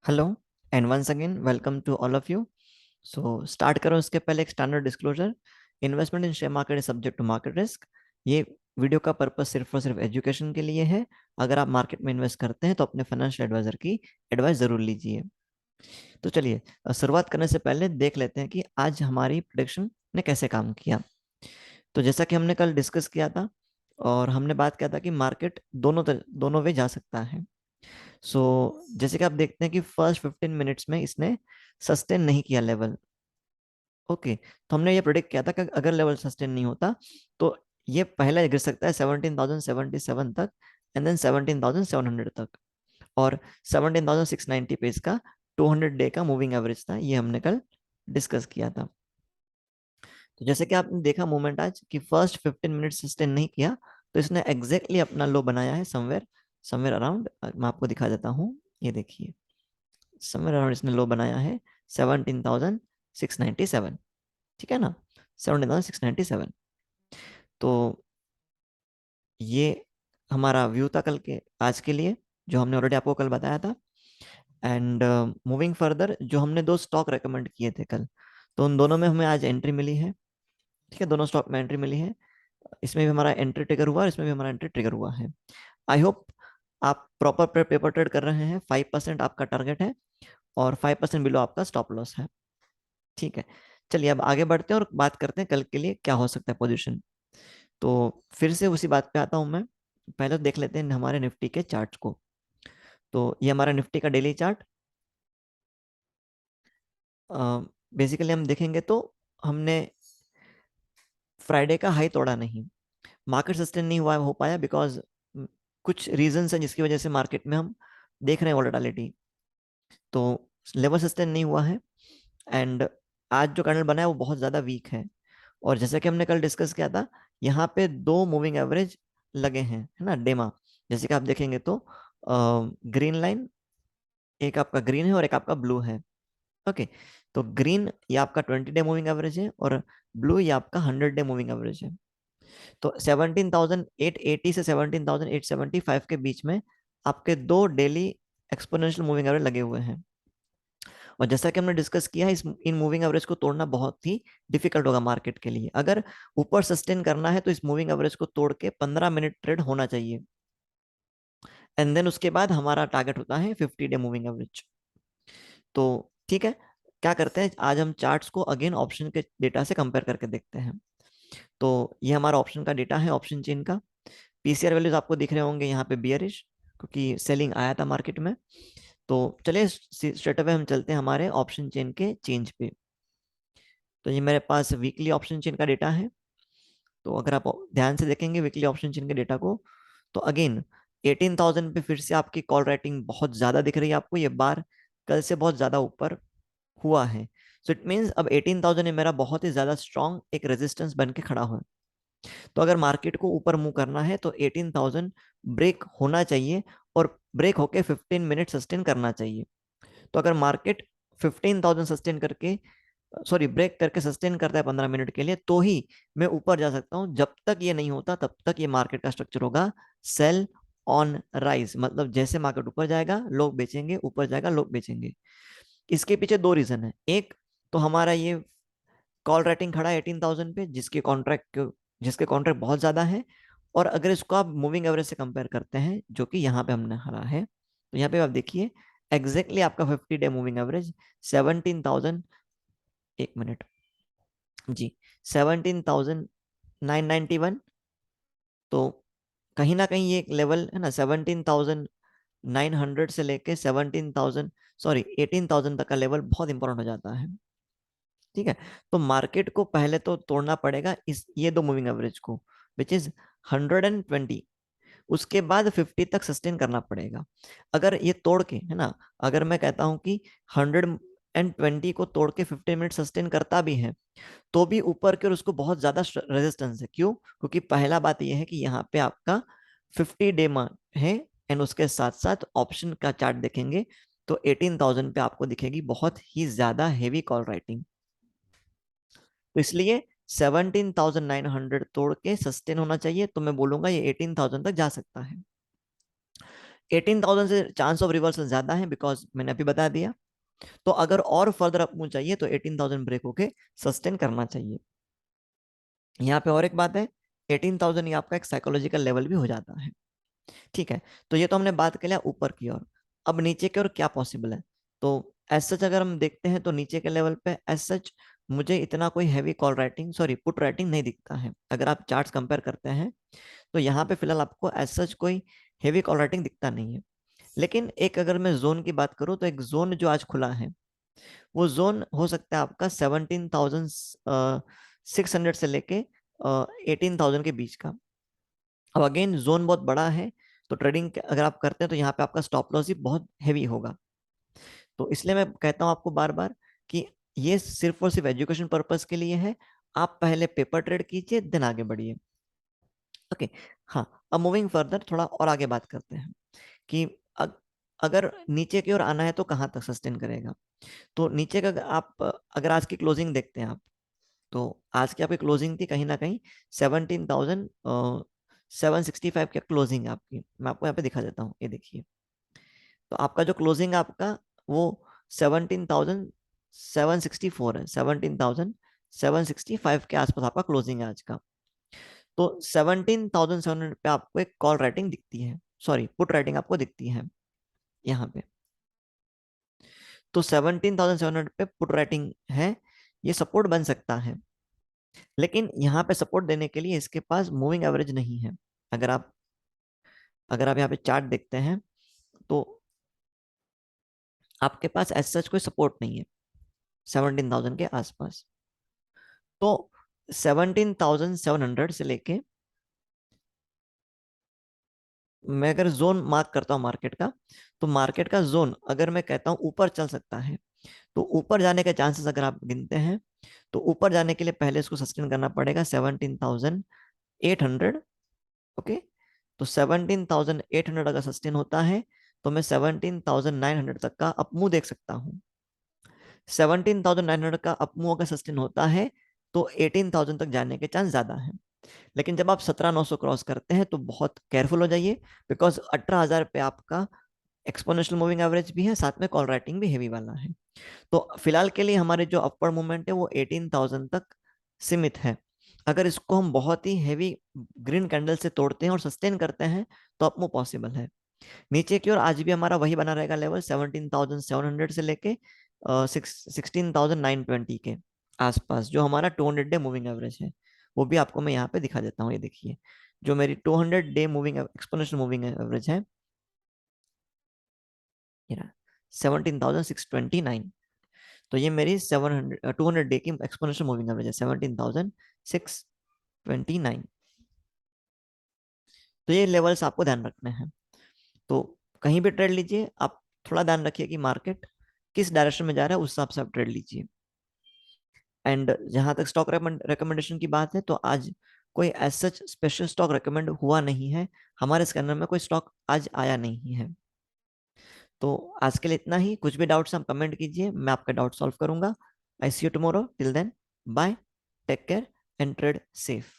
Hello and once again welcome to all of you. So start करो उसके पहले एक standard disclosure. Investment in share market is subject to market risk. ये video का purpose सिर्फ और सिर्फ एजुकेशन के लिए है। अगर आप मार्केट में इन्वेस्ट करते हैं तो अपने फाइनेंशियल एडवाइजर की एडवाइस जरूर लीजिए। तो चलिए शुरुआत करने से पहले देख लेते हैं कि आज हमारी प्रेडिक्शन ने कैसे काम किया। तो जैसा कि हमने कल डिस्कस किया था और हमने बात किया था कि मार्केट दोनों वे जा सकता है। जैसे कि आप देखते हैं कि फर्स्ट 15 मिनट्स में इसने सस्टेन नहीं किया लेवल। ओके, तो हमने ये प्रोडिक्ट किया था कि अगर लेवल सस्टेन नहीं होता तो ये पहले गिर सकता है 17,077 तक एंड देन 17,700 तक। और 17,690 पे इसका 200 डे का मूविंग एवरेज था, ये हमने कल डिस्कस किया था। तो जैसे कि आपने देखा मूवमेंट आज कि फर्स्ट 15 मिनट सस्टेन नहीं किया, तो इसने एग्जैक्टली अपना लो बनाया है समवेयर समवेयर अराउंड। मैं आपको दिखा देता हूँ, ये देखिए समवेयर अराउंड इसने लो बनाया है 17,697। ठीक है ना, 17,697। तो ये हमारा व्यू था कल के आज के लिए, जो हमने ऑलरेडी आपको कल बताया था। एंड मूविंग फर्दर, जो हमने दो स्टॉक रेकमेंड किए थे कल, तो उन दोनों में हमें आज एंट्री मिली है। ठीक है, दोनों स्टॉक में एंट्री मिली है। इसमें भी हमारा एंट्री ट्रिगर हुआ और इसमें भी हमारा एंट्री ट्रिगर हुआ है। आई होप आप प्रॉपर पेपर ट्रेड कर रहे हैं। 5% आपका टारगेट है और 5% बिलो आपका स्टॉप लॉस है। ठीक है, चलिए अब आगे बढ़ते हैं और बात करते हैं कल के लिए क्या हो सकता है पोजीशन। तो फिर से उसी बात पे आता हूं मैं। पहले तो देख लेते हैं हमारे निफ्टी के चार्ट्स को। तो ये हमारा निफ्टी का डेली चार्ट। बेसिकली हम देखेंगे तो हमने फ्राइडे का हाई तोड़ा नहीं, मार्केट सस्टेन नहीं हुआ हो पाया बिकॉज कुछ रीजंस हैं जिसकी वजह से मार्केट में हम देख रहे हैं वोलेटिलिटी। तो लेवल सस्टेन नहीं हुआ है एंड आज जो कैंडल बना है वो बहुत ज़्यादा वीक है। और जैसा कि हमने कल डिस्कस किया था, यहाँ पे दो मूविंग एवरेज लगे हैं, है ना, डेमा। जैसे कि आप देखेंगे तो ग्रीन लाइन, एक आपका ग्रीन है और एक आपका ब्लू है। ओके, तो ग्रीन ये आपका 20 डे मूविंग एवरेज है और ब्लू ये आपका 100 डे मूविंग एवरेज है। तो 17,880 से 17,875 के बीच में आपके दो डेली एक्सपोनेंशियल मूविंग एवरेज लगे हुए हैं। और जैसा कि हमने डिस्कस किया है, इस इन मूविंग एवरेज को तोड़ना बहुत ही डिफिकल्ट होगा मार्केट के लिए। अगर ऊपर सस्टेन करना है तो इस मूविंग एवरेज को तोड़ के 15 मिनट ट्रेड होना चाहिए एंड देन उसके बाद हमारा टारगेट होता है 50 डे मूविंग एवरेज। तो ठीक है, क्या करते हैं आज हम चार्ट्स को अगेन ऑप्शन के डेटा से कंपेयर करके देखते हैं। तो ये हमारा ऑप्शन का डेटा है, ऑप्शन चेन का। पीसीआर वैल्यूज आपको दिख रहे होंगे यहाँ पे बियरिश, क्योंकि सेलिंग आया था मार्केट में। तो चलिए स्ट्रेट अवे हम चलते हैं हमारे ऑप्शन चेन के चेंज पे। तो ये मेरे पास वीकली ऑप्शन चेन का डेटा है। तो अगर आप ध्यान से देखेंगे वीकली ऑप्शन चेन के डेटा को, तो अगेन 18,000 पे फिर से आपकी कॉल राइटिंग बहुत ज्यादा दिख रही है आपको। ये बार कल से बहुत ज्यादा ऊपर हुआ है। सो इट मीन्स अब 18,000 मेरा बहुत ही ज्यादा स्ट्रॉन्ग एक रेजिस्टेंस बन के खड़ा हुआ है। तो अगर मार्केट को ऊपर मूव करना है तो 18,000 ब्रेक होना चाहिए और ब्रेक होके 15 मिनट सस्टेन करना चाहिए। तो अगर मार्केट 15,000 सस्टेन करके, सॉरी, ब्रेक करके सस्टेन करता है 15 मिनट के लिए, तो ही मैं ऊपर जा सकता हूं। जब तक ये नहीं होता तब तक ये मार्केट का स्ट्रक्चर होगा सेल ऑन राइज। मतलब जैसे मार्केट ऊपर जाएगा लोग बेचेंगे, ऊपर जाएगा लोग बेचेंगे। इसके पीछे दो रीजन है। एक तो हमारा ये कॉल राइटिंग खड़ा है 18,000 पे, जिसके कॉन्ट्रैक्ट बहुत ज्यादा है। और अगर इसको आप मूविंग एवरेज से कंपेयर करते हैं, जो कि यहाँ पे हमने हरा है, तो यहाँ पे आप देखिए एग्जैक्टली आपका 50 डे मूविंग एवरेज 17,000, एक मिनट जी, 17,991। तो कहीं ना कहीं ये एक लेवल है ना, 17,900 से लेके 17,000, सॉरी 18,000 तक का लेवल बहुत इंपॉर्टेंट हो जाता है। ठीक है, तो मार्केट को पहले तो तोड़ना पड़ेगा इस ये दो मूविंग एवरेज को, विच इज 120। उसके बाद 50 तक सस्टेन करना पड़ेगा। अगर ये तोड़ के, है ना, अगर मैं कहता हूं कि 120 को तोड़ के 15 मिनट सस्टेन करता भी है, तो भी ऊपर की ओर उसको बहुत ज्यादा रेजिस्टेंस है। क्यों? क्योंकि पहला बात यह है कि यहाँ पे आपका 50 डे है एंड उसके साथ साथ ऑप्शन का चार्ट देखेंगे तो 18,000 पे आपको दिखेगी बहुत ही ज्यादा हेवी कॉल राइटिंग। तो इसलिए 17,900 तोड़ के सस्टेन होना चाहिए, तो मैं बोलूंगा ये 18,000 तक जा सकता है। 18,000 से चांस ऑफ रिवर्सल ज्यादा है, बिकॉज मैंने अभी बता दिया। तो अगर और फर्दर अप मूव चाहिए तो 18,000 ब्रेक होके सस्टेन करना चाहिए। यहाँ पे और एक बात है, 18,000 ये आपका एक साइकोलॉजिकल लेवल भी हो जाता है। ठीक है, तो ये तो हमने बात कर लिया ऊपर की ओर। अब नीचे की ओर क्या पॉसिबल है? तो एज सच अगर हम देखते हैं तो नीचे के लेवल पे एज सच मुझे इतना कोई heavy call writing, sorry put writing नहीं दिखता है। अगर आप चार्ट्स कंपेयर करते हैं तो यहाँ पे फिलहाल आपको एज सच कोई हेवी कॉल राइटिंग दिखता नहीं है। लेकिन एक अगर मैं जोन की बात करूँ तो एक जोन जो आज खुला है, वो जोन हो सकता है आपका 17,600 से लेके 18,000 के बीच का। अब अगेन जोन बहुत बड़ा है, तो ट्रेडिंग अगर आप करते हैं तो यहाँ पे आपका स्टॉप लॉस भी बहुत हैवी होगा। तो इसलिए मैं कहता हूँ आपको बार बार कि ये सिर्फ और सिर्फ एजुकेशन पर्पस के लिए है। आप पहले पेपर ट्रेड कीजिए, देन आगे बढ़िए। ओके। हाँ, अब मूविंग फर्दर थोड़ा और आगे बात करते हैं कि अगर नीचे की ओर आना है तो कहाँ तक सस्टेन करेगा। तो नीचे का आप अगर आज की क्लोजिंग देखते हैं आप, तो आज की आपकी क्लोजिंग थी कहीं ना कहीं 17,765 की क्लोजिंग है आपकी। मैं आपको यहाँ पे दिखा देता हूँ, ये देखिए। तो आपका जो क्लोजिंग है आपका वो 17,764 है, 17,765 के आसपास आपका क्लोजिंग है आज का। तो 17,700 पे आपको एक कॉल राइटिंग दिखती है, सॉरी पुट राइटिंग आपको दिखती है यहाँ पे। तो 17,700 पे पुट राइटिंग है, ये सपोर्ट बन सकता है। लेकिन यहाँ पे सपोर्ट देने के लिए इसके पास मूविंग एवरेज नहीं है। अगर आप अगर आप यहाँ पे चार्ट देखते हैं तो आपके पास एज सच कोई सपोर्ट नहीं है 17,000 के आसपास। तो 17,700 से लेके मैं अगर जोन मार्क करता हूँ मार्केट का, तो मार्केट का जोन अगर मैं कहता हूँ ऊपर चल सकता है, तो ऊपर जाने के चांसेस अगर आप गिनते हैं तो ऊपर जाने के लिए पहले इसको सस्टेन करना पड़ेगा 17,800। ओके, तो 17,800 अगर सस्टेन होता है तो मैं 17,900 तक का अपमूव देख सकता हूँ। 17,900 का अपमूव अगर सस्टेन होता है तो 18,000 तक जाने के चांस ज्यादा है। लेकिन जब आप 17,900 क्रॉस करते हैं तो बहुत केयरफुल हो जाइए, बिकॉज 18,000 पे आपका एक्सपोनेंशियल मूविंग एवरेज भी है, साथ में कॉल राइटिंग भी हेवी वाला है। तो फिलहाल के लिए हमारे जो अपर मूवमेंट है वो 18,000 तक सीमित है। अगर इसको हम बहुत ही हेवी ग्रीन कैंडल से तोड़ते हैं और सस्टेन करते हैं तो अपमूव पॉसिबल है। नीचे की ओर आज भी हमारा वही बना रहेगा लेवल 17,700 से लेके 16,920 के आसपास, जो हमारा 200 डे मूविंग एवरेज है। वो भी आपको मैं यहाँ पे दिखा देता हूँ, ये देखिए। जो मेरी 200 day moving exponential moving average है, 17,629। तो ये मेरी 200 डे की एक्सपोनेंशियल मूविंग एवरेज है 17,629। तो ये लेवल्स आपको ध्यान रखने हैं। तो कहीं भी ट्रेड लीजिए, आप थोड़ा ध्यान रखिए कि मार्केट किस डायरेक्शन में जा रहा है, उस हिसाब से आप ट्रेड लीजिए। एंड जहां तक स्टॉक रिकमेंडेशन की बात है, तो आज कोई as such special stock recommend हुआ नहीं है। हमारे स्कैनर में कोई स्टॉक आज आया नहीं है। तो आज के लिए इतना ही। कुछ भी डाउट्स हम कमेंट कीजिए, मैं आपका डाउट सॉल्व करूंगा। I see you tomorrow, till then bye, take care and trade safe.